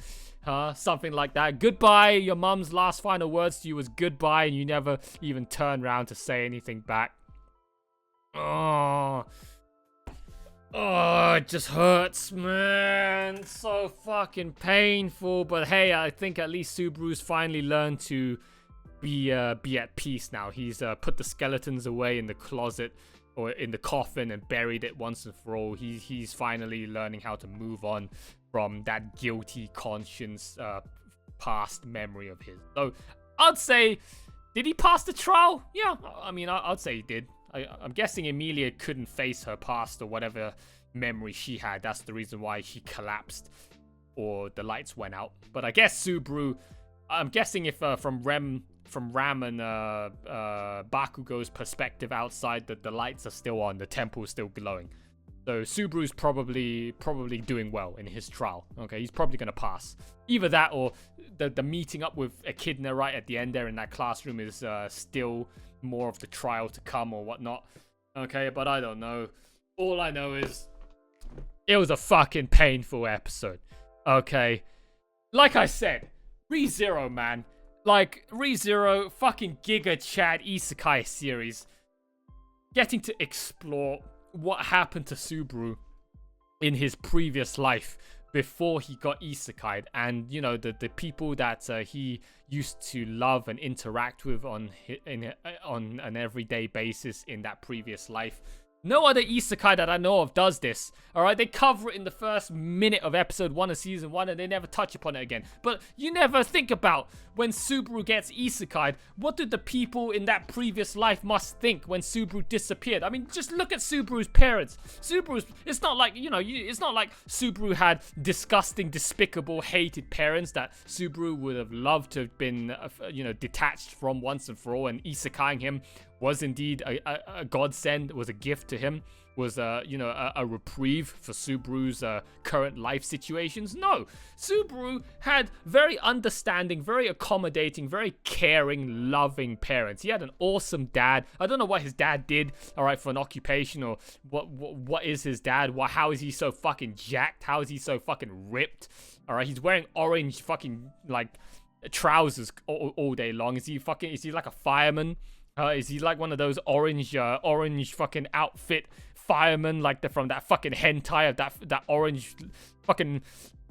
Something like that. Goodbye. Your mom's last final words to you was goodbye, and you never even turn around to say anything back. Oh, it just hurts, man. So fucking painful. But hey, I think at least Subaru's finally learned to be at peace now. He's put the skeletons away in the closet, or in the coffin, and buried it once and for all. He's finally learning how to move on from that guilty conscience past memory of his. So I'd say, did he pass the trial? Yeah, I mean, I'd say he did. I'm guessing Emilia couldn't face her past or whatever memory she had. That's the reason why she collapsed or the lights went out. But I guess Subaru, I'm guessing if from Ram and Bakugo's perspective outside, that the lights are still on, the temple is still glowing. So Subaru's probably doing well in his trial. Okay, he's probably gonna pass. Either that or the meeting up with Echidna right at the end there in that classroom is still more of the trial to come or whatnot. Okay, but I don't know. All I know is it was a fucking painful episode. Okay, like I said, ReZero, man. Like, ReZero, fucking Giga Chad Isekai series. Getting to explore what happened to Subaru in his previous life before he got isekai'd, and you know the people that he used to love and interact with on an everyday basis in that previous life. No other isekai that I know of does this. Alright, they cover it in the first minute of episode 1 of season 1 and they never touch upon it again. But you never think about when Subaru gets isekai'd, what did the people in that previous life must think when Subaru disappeared? I mean, just look at Subaru's parents. It's not like, you know, it's not like Subaru had disgusting, despicable, hated parents that Subaru would have loved to have been, you know, detached from once and for all, and isekai'ing him was indeed a godsend, was a gift to him, was you know, a reprieve for Subaru's current life situations. No, Subaru had very understanding, very accommodating, very caring, loving parents. He had an awesome dad. I don't know what his dad did, all right, for an occupation, or what is his dad? How is he so fucking jacked? How is he so fucking ripped? All right, he's wearing orange fucking like trousers all day long. Is he like a fireman? Is he like one of those orange fucking outfit firemen, like from that fucking hentai of that orange fucking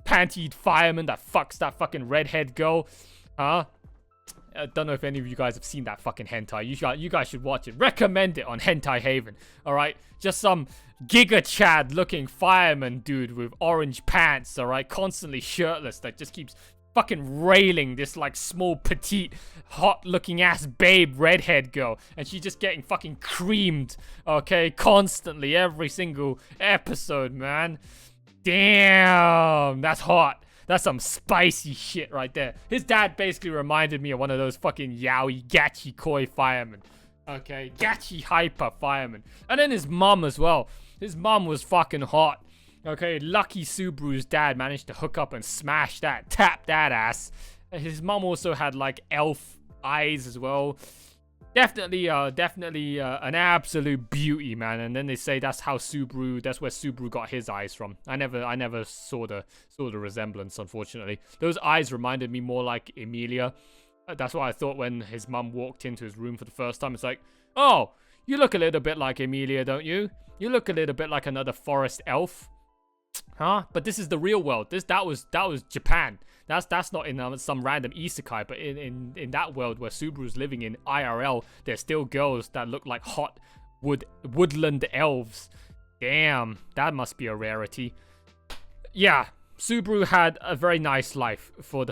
pantied fireman that fucks that fucking redhead girl? I don't know if any of you guys have seen that fucking hentai. You guys should watch it. Recommend it on Hentai Haven. All right, just some Giga Chad looking fireman dude with orange pants. All right, constantly shirtless that just keeps fucking railing this like small petite hot looking ass babe redhead girl, and she's just getting fucking creamed, okay, constantly every single episode, man. Damn, that's hot. That's some spicy shit right there. His dad basically reminded me of one of those fucking yaoi gachi koi firemen, okay, gachi hyper firemen. And then his mom as well. His mom was fucking hot. Okay, lucky Subaru's dad managed to hook up and smash that, tap that ass. His mom also had like elf eyes as well. Definitely an absolute beauty, man. And then they say that's where Subaru got his eyes from. I never saw the resemblance, unfortunately. Those eyes reminded me more like Emilia. That's what I thought when his mom walked into his room for the first time. It's like, oh, you look a little bit like Emilia, don't you? You look a little bit like another forest elf. Huh? But this is the real world. That was Japan. That's not in some random isekai, but in that world where Subaru's living in IRL, there's still girls that look like hot woodland elves. Damn, that must be a rarity. Yeah, Subaru had a very nice life for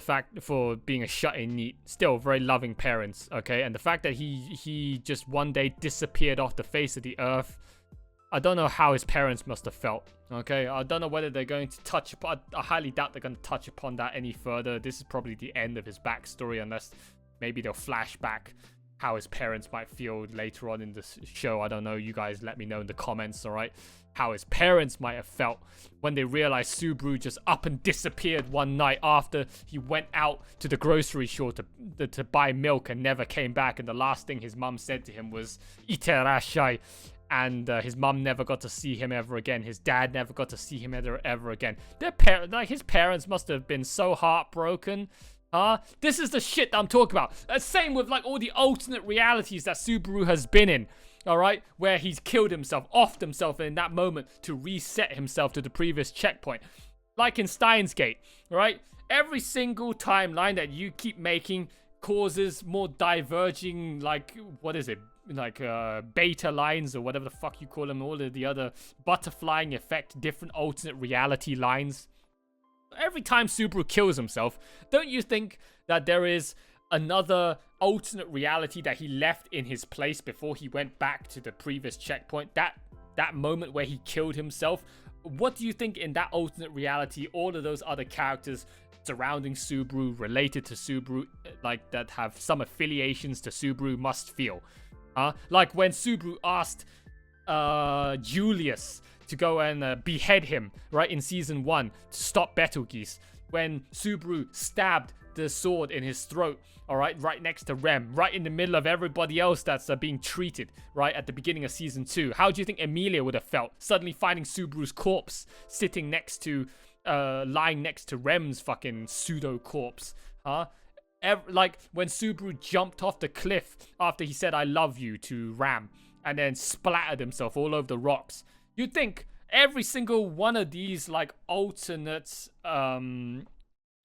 being a shut-in NEET. Still very loving parents, okay? And the fact that he just one day disappeared off the face of the earth, I don't know how his parents must have felt, okay? I don't know whether they're going to touch upon... I highly doubt they're going to touch upon that any further. This is probably the end of his backstory, unless maybe they'll flash back how his parents might feel later on in the show. I don't know. You guys let me know in the comments, all right? How his parents might have felt when they realized Subaru just up and disappeared one night after he went out to the grocery store to buy milk and never came back. And the last thing his mum said to him was, "Iterashai." And his mum never got to see him ever again. His dad never got to see him ever again. His parents must have been so heartbroken. Huh? This is the shit that I'm talking about. Same with like all the alternate realities that Subaru has been in. Alright? Where he's killed himself, offed himself in that moment to reset himself to the previous checkpoint. Like in Steins Gate. Alright? Every single timeline that you keep making causes more diverging, like, what is it? Like beta lines or whatever the fuck you call them, all of the other butterflying effect, different alternate reality lines. Every time Subaru kills himself, don't you think that there is another alternate reality that he left in his place before he went back to the previous checkpoint? That moment where he killed himself, what do you think in that alternate reality all of those other characters surrounding Subaru, related to Subaru, like that have some affiliations to Subaru, must feel? Like when Subaru asked Julius to go and behead him, right, in season 1 to stop Betelgeuse. When Subaru stabbed the sword in his throat, all right next to Rem, right in the middle of everybody else that's being treated, right, at the beginning of season 2. How do you think Emilia would have felt suddenly finding Subaru's corpse sitting next to, lying next to Rem's fucking pseudo corpse, huh? Like when Subaru jumped off the cliff after he said "I love you" to Ram, and then splattered himself all over the rocks. You'd think every single one of these like alternate timelines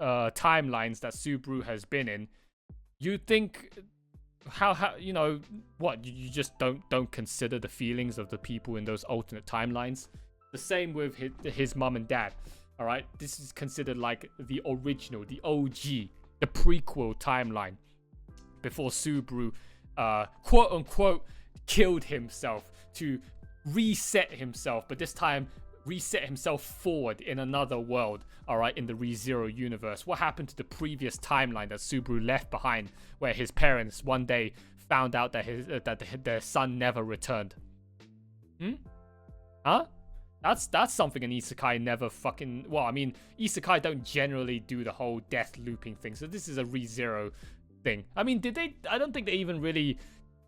that Subaru has been in, you'd think how you know what, you just don't consider the feelings of the people in those alternate timelines. The same with his mum and dad. All right, this is considered like the original, the OG, the prequel timeline before Subaru quote unquote killed himself to reset himself, but this time reset himself forward in another world, all right, in the ReZero universe. What happened to the previous timeline that Subaru left behind, where his parents one day found out that their son never returned? Huh? That's something an isekai never fucking... Well, I mean, isekai don't generally do the whole death looping thing, so this is a ReZero thing. I mean, did they... I don't think they even really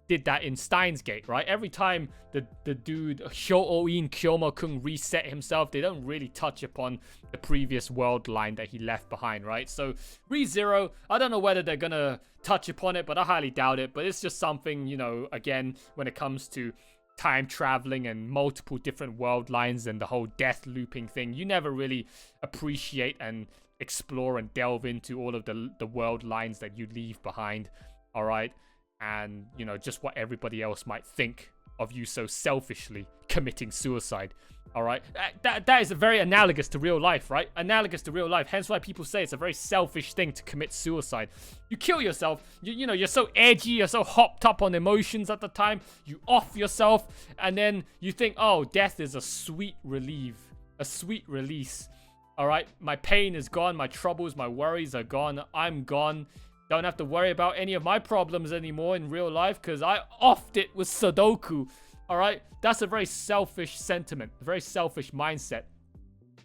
did that in Steins Gate, right? Every time the dude Hyo-in Kyomo-kun reset himself, they don't really touch upon the previous world line that he left behind, right? So ReZero, I don't know whether they're gonna touch upon it, but I highly doubt it. But it's just something, you know, again, when it comes to time traveling and multiple different world lines and the whole death looping thing, you never really appreciate and explore and delve into all of the world lines that you leave behind, all right? And, you know, just what everybody else might think of you so selfishly committing suicide, all right? That is very analogous to real life, right? Analogous to real life. Hence why people say it's a very selfish thing to commit suicide. You kill yourself. You know, you're so edgy. You're so hopped up on emotions at the time. You off yourself. And then you think, oh, death is a sweet relief. A sweet release. All right? My pain is gone. My troubles, my worries are gone. I'm gone. Don't have to worry about any of my problems anymore in real life because I offed it with Sudoku. All right? That's a very selfish sentiment, a very selfish mindset.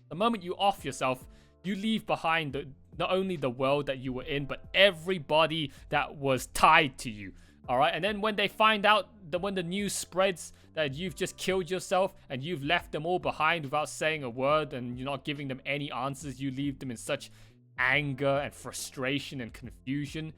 The moment you off yourself, you leave behind not only the world that you were in, but everybody that was tied to you. All right? And then when they find out, when the news spreads that you've just killed yourself and you've left them all behind without saying a word and you're not giving them any answers, you leave them in such anger and frustration and confusion.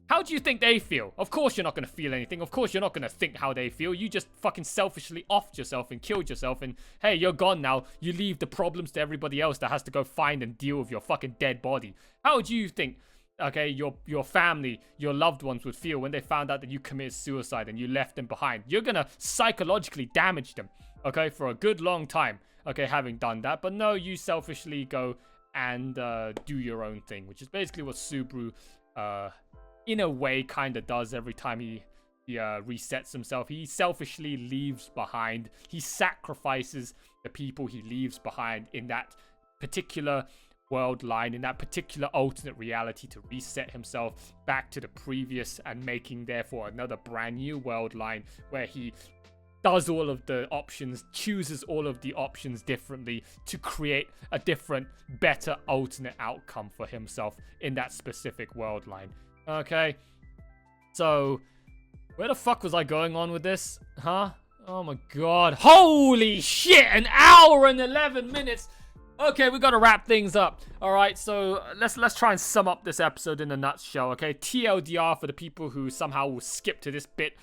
How do you think they feel? Of course you're not going to feel anything. Of course you're not going to think how they feel. You just fucking selfishly offed yourself and killed yourself, and hey, you're gone now. You leave the problems to everybody else that has to go find and deal with your fucking dead body. How do you think, okay, your family, your loved ones would feel when they found out that you committed suicide and you left them behind? You're going to psychologically damage them, okay, for a good long time, okay, having done that. But no, you selfishly go and do your own thing, which is basically what Subaru in a way kind of does every time he resets himself. He selfishly leaves behind, he sacrifices the people he leaves behind in that particular world line, in that particular alternate reality, to reset himself back to the previous and making therefore another brand new world line where he does all of the options, chooses all of the options differently to create a different, better alternate outcome for himself in that specific world line. Okay, so where the fuck was I going on with this? Huh? Oh my god. Holy shit, an hour and 11 minutes. Okay, we gotta wrap things up. All right, so let's try and sum up this episode in a nutshell, okay? TLDR for the people who somehow will skip to this bit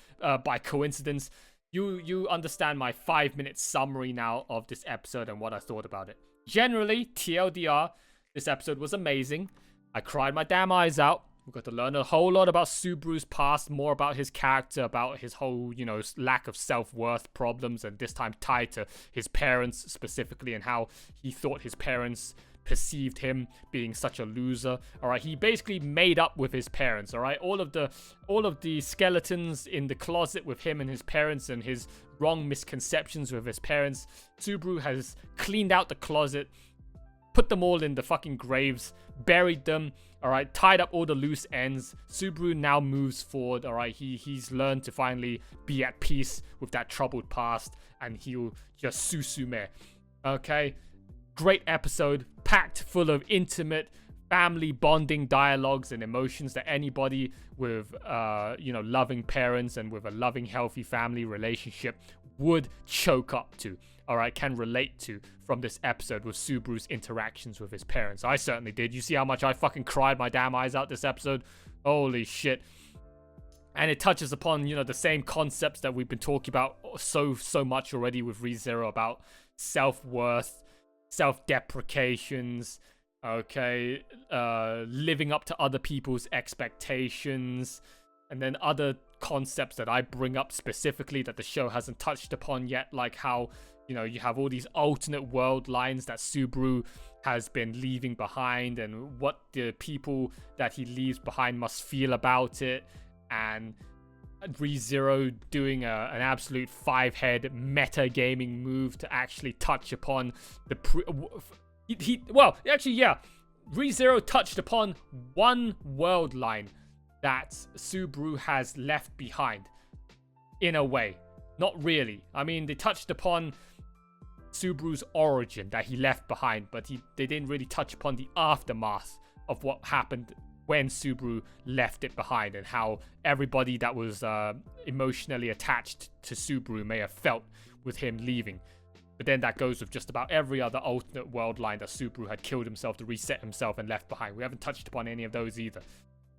by coincidence. You understand my 5-minute summary now of this episode and what I thought about it. Generally, TLDR, this episode was amazing. I cried my damn eyes out. We got to learn a whole lot about Subaru's past, more about his character, about his whole, you know, lack of self-worth problems, and this time tied to his parents specifically and how he thought his parents perceived him being such a loser. All right, he basically made up with his parents. All right, all of the skeletons in the closet with him and his parents and his wrong misconceptions with his parents, Subaru has cleaned out the closet, put them all in the fucking graves, buried them, all right, tied up all the loose ends. Subaru now moves forward, all right. He's learned to finally be at peace with that troubled past, and he'll just susume. Okay, great episode, packed full of intimate family bonding dialogues and emotions that anybody with loving parents and with a loving, healthy family relationship would choke up to, all right, can relate to from this episode with Subaru's interactions with his parents. I certainly did. You see how much I fucking cried my damn eyes out this episode? Holy shit. And it touches upon, the same concepts that we've been talking about so much already with ReZero, about self-worth, self-deprecations, okay, living up to other people's expectations, and then other concepts that I bring up specifically that the show hasn't touched upon yet, like how, you have all these alternate world lines that Subaru has been leaving behind, and what the people that he leaves behind must feel about it, and ReZero doing an absolute 5-head meta gaming move to actually touch upon the ReZero touched upon one world line that Subaru has left behind, in a way. Not really. I mean, they touched upon Subaru's origin that he left behind, but they didn't really touch upon the aftermath of what happened when Subaru left it behind, and how everybody that was emotionally attached to Subaru may have felt with him leaving. But then that goes with just about every other alternate world line that Subaru had killed himself to reset himself and left behind. We haven't touched upon any of those either.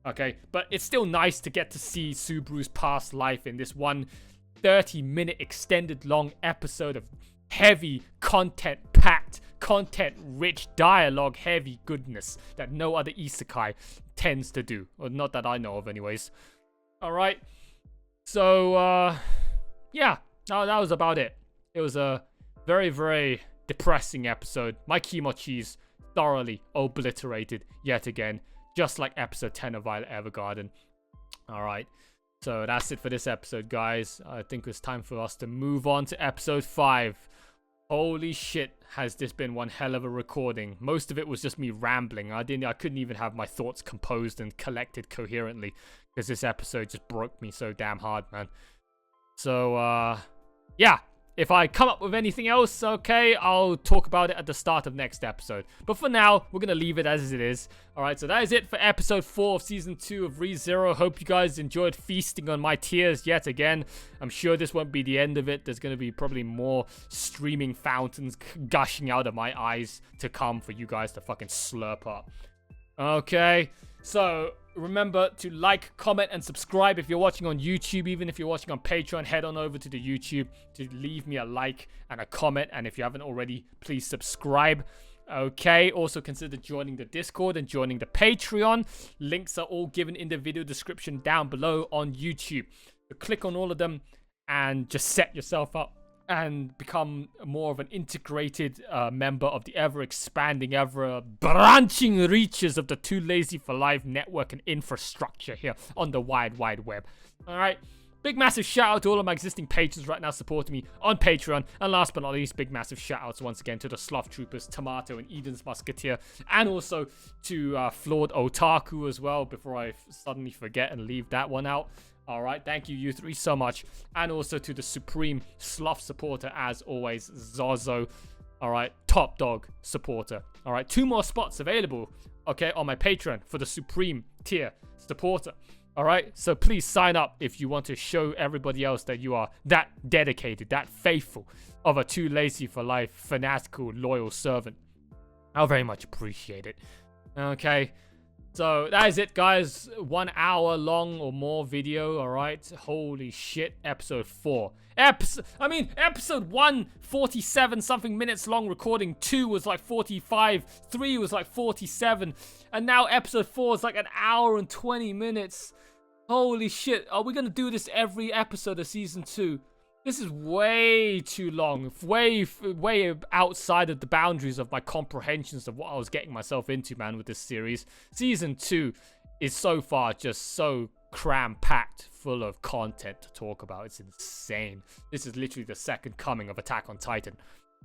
Okay, but it's still nice to get to see Subaru's past life in this one 30-minute extended long episode of heavy content-packed, content-rich, dialogue-heavy goodness that no other isekai tends to do. Or not that I know of anyways. Alright, so, yeah, that was about it. It was a very, very depressing episode. My kimochi's thoroughly obliterated yet again, just like episode 10 of Violet Evergarden. Alright, so that's it for this episode, guys. I think it's time for us to move on to episode 5. Holy shit, has this been one hell of a recording. Most of it was just me rambling. I couldn't even have my thoughts composed and collected coherently, because this episode just broke me so damn hard, man. So, yeah. If I come up with anything else, okay, I'll talk about it at the start of next episode. But for now, we're going to leave it as it is. Alright, so that is it for episode 4 of season 2 of ReZero. Hope you guys enjoyed feasting on my tears yet again. I'm sure this won't be the end of it. There's going to be probably more streaming fountains gushing out of my eyes to come for you guys to fucking slurp up. Okay, so remember to like, comment, and subscribe if you're watching on YouTube. Even if you're watching on Patreon, head on over to the YouTube to leave me a like and a comment. And if you haven't already, please subscribe. Okay, also consider joining the Discord and joining the Patreon. Links are all given in the video description down below on YouTube. So click on all of them and just set yourself up and become more of an integrated member of the ever-expanding, ever-branching reaches of the Too Lazy for Life network and infrastructure here on the wide web. Alright, big massive shout out to all of my existing patrons right now supporting me on Patreon. And last but not least, big massive shout outs once again to the Sloth Troopers, Tomato, and Eden's Musketeer. And also to Flawed Otaku as well, before I suddenly forget and leave that one out. Alright, thank you, you three, so much. And also to the Supreme Sloth supporter, as always, Zozo. Alright, top dog supporter. Alright, 2 more spots available, okay, on my Patreon for the Supreme tier supporter. Alright, so please sign up if you want to show everybody else that you are that dedicated, that faithful of a Too Lazy for Life fanatical, loyal servant. I'll very much appreciate it. Okay. So that is it, guys. 1 hour long or more video. All right, holy shit. Episode 4. Episode 1, 47 something minutes long recording. 2 was like 45. 3 was like 47. And now episode 4 is like 1 hour and 20 minutes. Holy shit. Are we gonna do this every episode of season 2? This is way too long, way outside of the boundaries of my comprehensions of what I was getting myself into, man, with this series. Season 2 is so far just so cram-packed full of content to talk about. It's insane. This is literally the second coming of Attack on Titan,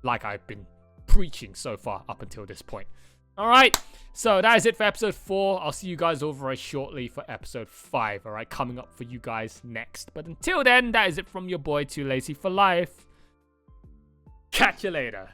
like I've been preaching so far up until this point. Alright, so that is it for episode 4. I'll see you guys over very shortly for episode 5. Alright, coming up for you guys next. But until then, that is it from your boy Too Lazy for Life. Catch you later.